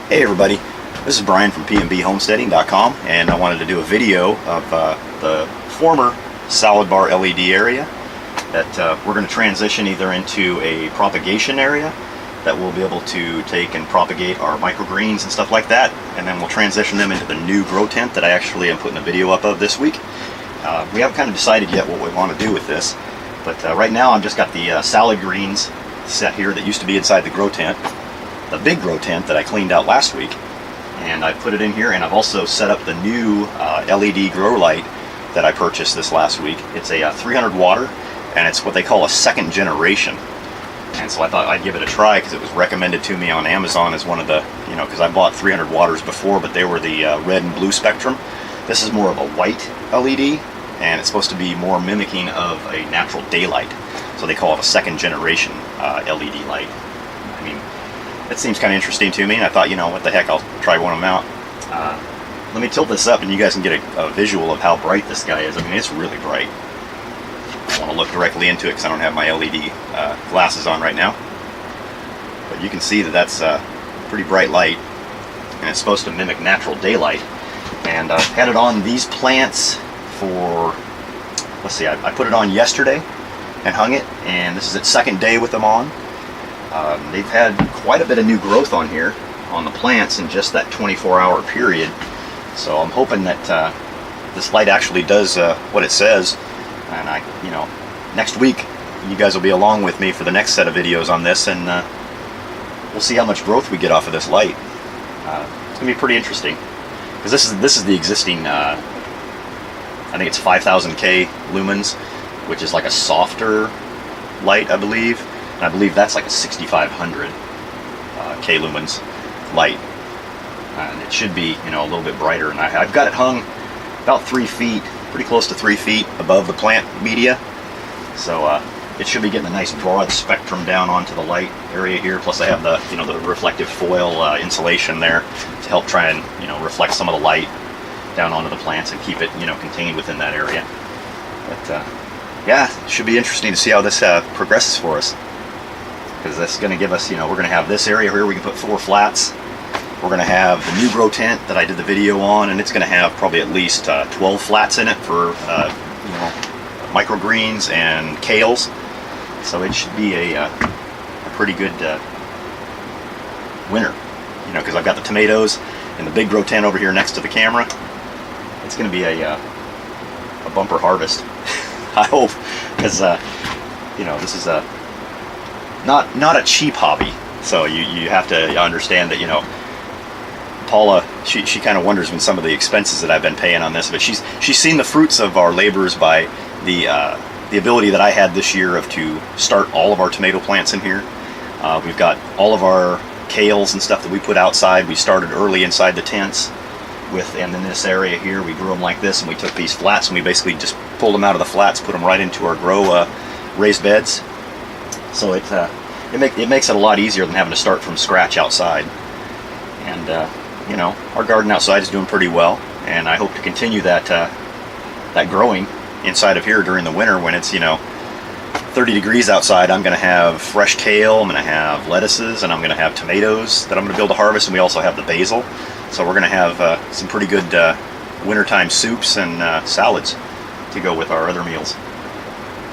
Hey everybody, this is Brian from pnbhomesteading.com, and I wanted to do a video of the former salad bar LED area that we're going to transition either into a propagation area that we'll be able to take and propagate our microgreens and stuff like that, and then we'll transition them into the new grow tent that I actually am putting a video up of this week. We haven't kind of decided yet what we want to do with this, but right now I've just got the salad greens set here that used to be inside the grow tent, the big grow tent that I cleaned out last week, and I put it in here, and I've also set up the new LED grow light that I purchased this last week. It's a 300 water, and it's what they call a second generation. And so I thought I'd give it a try because it was recommended to me on Amazon as one of the, because I bought 300 waters before, but they were the red and blue spectrum. This is more of a white LED, and it's supposed to be more mimicking of a natural daylight. So they call it a second generation LED light. I mean, it seems kind of interesting to me, and I thought, what the heck, I'll try one of them out. Let me tilt this up and you guys can get a visual of how bright this guy is. I mean, it's really bright. I want to look directly into it because I don't have my LED glasses on right now. But you can see that that's a pretty bright light, and it's supposed to mimic natural daylight. And I've had it on these plants for, let's see, I put it on yesterday and hung it, and this is its second day with them on. They've had quite a bit of new growth on here on the plants in just that 24-hour period. So I'm hoping that this light actually does what it says. And next week you guys will be along with me for the next set of videos on this, and we'll see how much growth we get off of this light. It's gonna be pretty interesting because this is the existing. I think it's 5000K lumens, which is like a softer light, I believe. And I believe that's like a 6500 K lumens light, and it should be a little bit brighter. And I've got it hung about 3 feet, pretty close to 3 feet above the plant media, so it should be getting a nice broad spectrum down onto the light area here. Plus I have the the reflective foil insulation there to help try and reflect some of the light down onto the plants and keep it contained within that area. But yeah, it should be interesting to see how this progresses for us, because that's going to give us, we're going to have this area here we can put 4 flats. We're going to have the new grow tent that I did the video on, and it's going to have probably at least 12 flats in it for microgreens and kales. So it should be a pretty good winter, because I've got the tomatoes and the big grow tent over here next to the camera. It's going to be a bumper harvest. I hope, because this is not a cheap hobby, so you have to understand that Paula, she kind of wonders when some of the expenses that I've been paying on this, but she's seen the fruits of our labors by the ability that I had this year to start all of our tomato plants in here. We've got all of our kales and stuff that we put outside. We started early inside the tents and in this area here we grew them like this, and we took these flats and we basically just pulled them out of the flats, put them right into our grow raised beds. So it makes it a lot easier than having to start from scratch outside. And our garden outside is doing pretty well, and I hope to continue that growing inside of here during the winter when it's 30 degrees outside. I'm going to have fresh kale, I'm going to have lettuces, and I'm going to have tomatoes that I'm going to be able to harvest, and we also have the basil. So we're going to have some pretty good wintertime soups and salads to go with our other meals.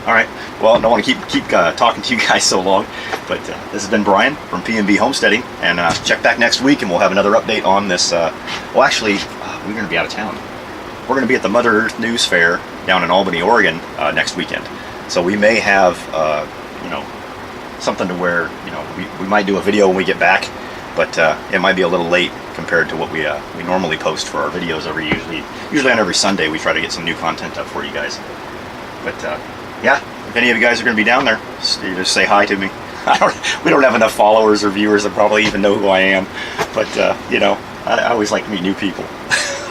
All right, well, I don't want to keep talking to you guys so long, but this has been Brian from PNB Homesteading, and check back next week and we'll have another update on this. Well, actually, we're going to be out of town. We're going to be at the Mother Earth News Fair down in Albany, Oregon next weekend. So we may have, something to where, we might do a video when we get back, but it might be a little late compared to what we normally post for our videos usually on every Sunday. We try to get some new content up for you guys. But yeah, if any of you guys are going to be down there, just say hi to me. We don't have enough followers or viewers that probably even know who I am, but I always like to meet new people.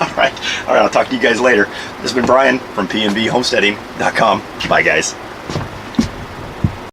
All right, I'll talk to you guys later. This has been Brian from pnbhomesteading.com. Bye, guys.